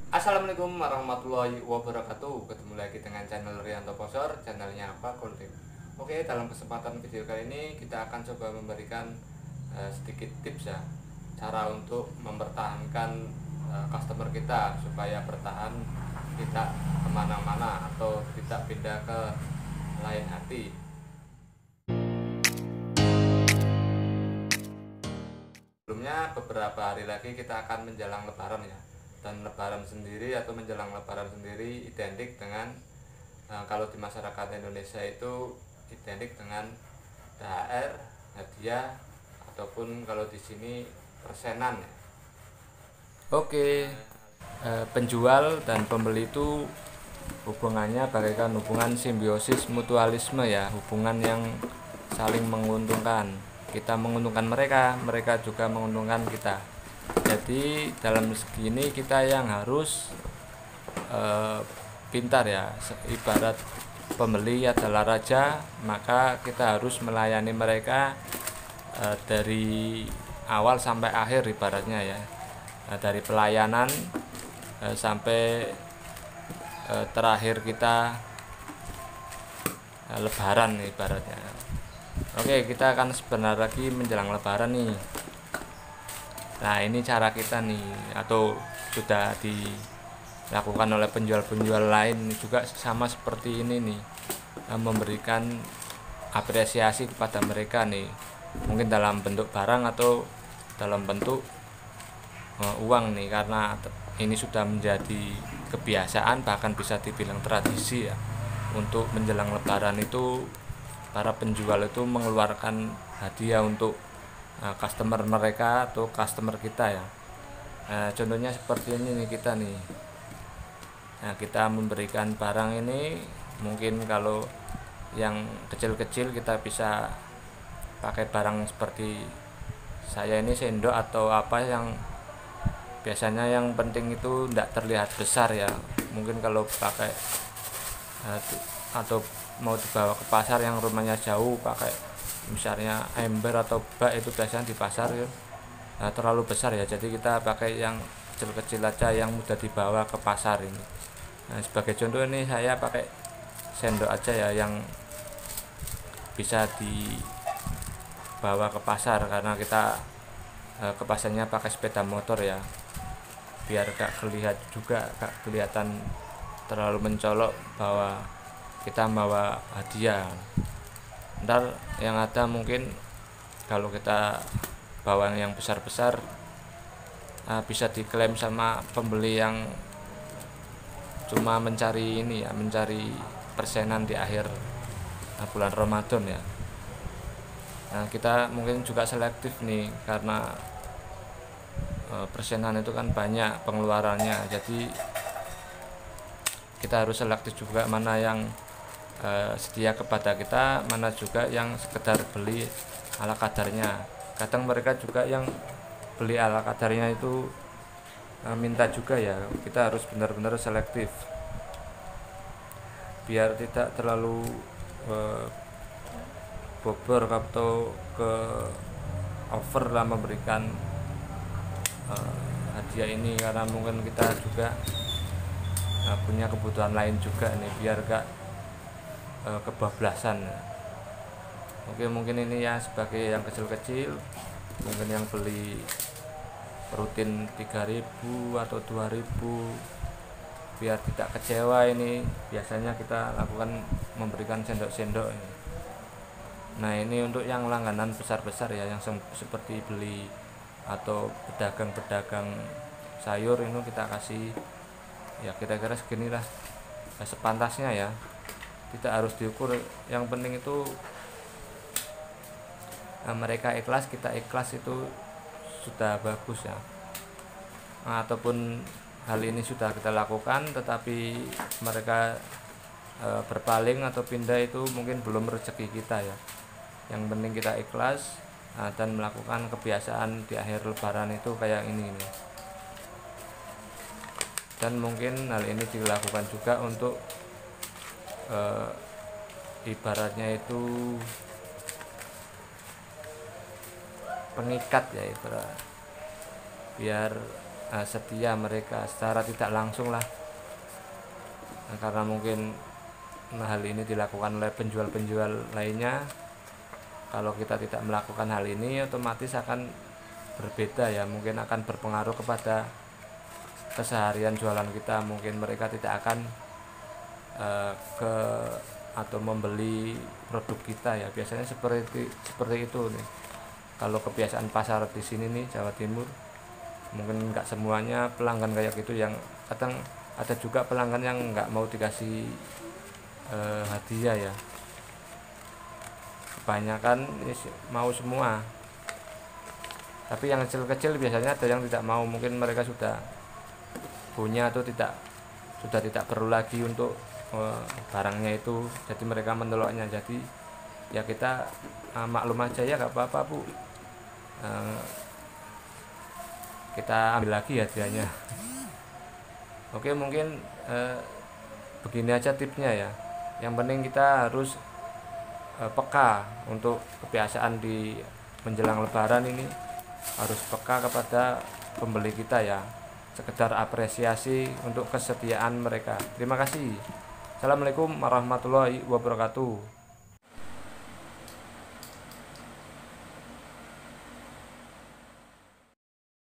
Assalamualaikum warahmatullahi wabarakatuh. Ketemu lagi dengan channel Rianto Posor, channelnya apa Kultif. Oke, dalam kesempatan video kali ini kita akan coba memberikan sedikit tips ya, cara untuk mempertahankan customer kita supaya bertahan, tidak kemana-mana atau tidak pindah ke lain hati. Sebelumnya beberapa hari lagi kita akan menjelang lebaran ya. Dan lebaran sendiri atau menjelang lebaran sendiri identik dengan kalau di masyarakat Indonesia itu identik dengan THR, hadiah, ataupun kalau di sini persenan ya. Oke, penjual dan pembeli itu hubungannya bagaikan hubungan simbiosis mutualisme ya, hubungan yang saling menguntungkan. Kita menguntungkan mereka, mereka juga menguntungkan kita. Jadi dalam segi ini kita yang harus pintar ya, ibarat pembeli adalah raja, maka kita harus melayani mereka dari awal sampai akhir ibaratnya ya, dari pelayanan sampai terakhir kita lebaran ibaratnya. Oke, kita akan sebentar lagi menjelang lebaran nih. Nah, ini cara kita nih, atau sudah dilakukan oleh penjual-penjual lain juga sama seperti ini nih, memberikan apresiasi kepada mereka nih, mungkin dalam bentuk barang atau dalam bentuk uang nih, karena ini sudah menjadi kebiasaan, bahkan bisa dibilang tradisi ya. Untuk menjelang lebaran itu para penjual itu mengeluarkan hadiah untuk customer mereka atau customer kita ya. Contohnya seperti ini nih kita nih. Nah, kita memberikan barang ini, mungkin kalau yang kecil-kecil kita bisa pakai barang seperti saya ini sendok atau apa yang biasanya yang penting itu tidak terlihat besar ya. Mungkin kalau pakai atau mau dibawa ke pasar yang rumahnya jauh, pakai misalnya ember atau bak, itu biasanya di pasar ya terlalu besar ya, jadi kita pakai yang kecil-kecil aja yang mudah dibawa ke pasar ini. Nah, sebagai contoh ini saya pakai sendok aja ya, yang bisa dibawa ke pasar, karena kita ke pasarnya pakai sepeda motor ya, biar gak kelihatan terlalu mencolok bahwa kita bawa hadiah. Ntar yang ada mungkin kalau kita bawa yang besar-besar bisa diklaim sama pembeli yang cuma mencari ini ya, mencari persenan di akhir bulan Ramadan ya. Nah, kita mungkin juga selektif nih, karena persenan itu kan banyak pengeluarannya, jadi kita harus selektif juga mana yang setia kepada kita, mana juga yang sekedar beli ala kadarnya. Kadang mereka juga yang beli ala kadarnya itu minta juga ya, kita harus benar-benar selektif biar tidak terlalu bobor atau ke over lah memberikan hadiah ini, karena mungkin kita juga punya kebutuhan lain juga nih, biar gak kebablasan. Oke, mungkin ini ya sebagai yang kecil-kecil, mungkin yang beli rutin 3.000 atau 2.000, biar tidak kecewa ini biasanya kita lakukan memberikan sendok-sendok ini. Nah, ini untuk yang langganan besar-besar ya, yang seperti beli atau pedagang-pedagang sayur, ini kita kasih ya kira-kira segini lah, sepantasnya ya, tidak harus diukur. Yang penting itu mereka ikhlas, kita ikhlas, itu sudah bagus ya. Ataupun hal ini sudah kita lakukan tetapi mereka berpaling atau pindah, itu mungkin belum rezeki kita ya. Yang penting kita ikhlas dan melakukan kebiasaan di akhir lebaran itu kayak ini nih. Dan mungkin hal ini dilakukan juga untuk ibaratnya itu pengikat ya, ibarat biar setia mereka secara tidak langsung lah. Karena mungkin hal ini dilakukan oleh penjual-penjual lainnya. Kalau kita tidak melakukan hal ini, otomatis akan berbeda ya, mungkin akan berpengaruh kepada keseharian jualan kita. Mungkin mereka tidak akan ke atau membeli produk kita ya, biasanya seperti itu nih. Kalau kebiasaan pasar di sini nih, Jawa Timur, mungkin nggak semuanya pelanggan kayak gitu. Yang kadang ada juga pelanggan yang nggak mau dikasih hadiah ya, kebanyakan mau semua. Tapi yang kecil-kecil biasanya ada yang tidak mau, mungkin mereka sudah punya atau sudah tidak perlu lagi untuk barangnya itu, jadi mereka menolaknya. Jadi ya kita maklum aja ya, gak apa-apa Bu, kita ambil lagi hadiahnya. Oke, mungkin begini aja tipsnya ya. Yang penting kita harus peka untuk kebiasaan di menjelang lebaran ini, harus peka kepada pembeli kita ya, sekedar apresiasi untuk kesetiaan mereka. Terima kasih. Assalamualaikum warahmatullahi wabarakatuh.